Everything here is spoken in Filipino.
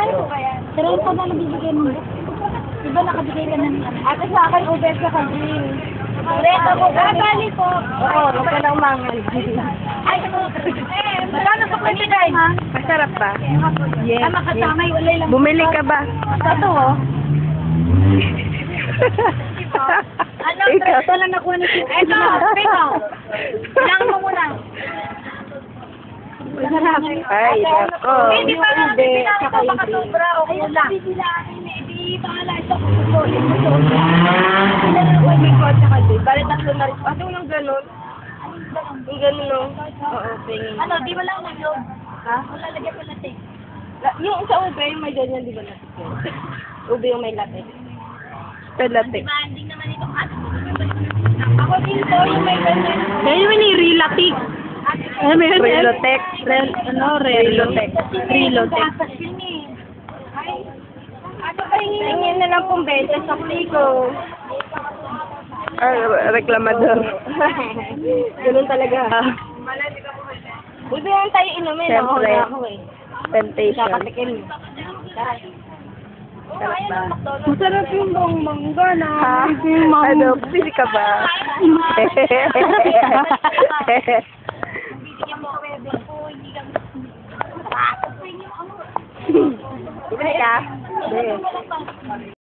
Magkano ba yan? 30 na nabibigay mo. Diba nakabigay ka ng ate sa akin, ube sa green. Reto po. Bali po. Oo, huwag ka na umangal. Ay, magkano sa pagkigay? Masarap ba? Yes. Tama kasama yung ulay lang. Bumili ka ba? Ito oh. Ano? Ikaw. Ito lang nakuha ni Ito, ito. Ilang mo muna. Masarap. Ay, nako. Hindi pa lang. Hindi pa lang. Baka sobra o kulang. Hindi bahala. Ito ko po. Oh my God, saka di. Bale, tatlo na rin. Ate, walang ganun. Yung ganun, no? Oo, tingin. Ano, di ba lang nag-log? Ha? Wala lagyan ko natin. Yung sa ube, yung may ganyan, di ba natin? Ube yung may latte. Sa latte. Demanding naman itong ato. Ako dito, yung may ganyan. Kaya yung may relatic. Ano may Relotec. Relotec. Relotec. Dapat yun eh. Ay, ano ba yun? Tingin na lang pong beses sa ko. Reklamador. Ganun talaga. Buti lang tayo inumin. Siyempre. Ako ako eh. Temptation. Kakatikim. Sarap ba? Masarap yung bongga na. Ha? Ano? Pili ka ba? Bibigyan mo ako po, hindi ka Pili ka? Hindi.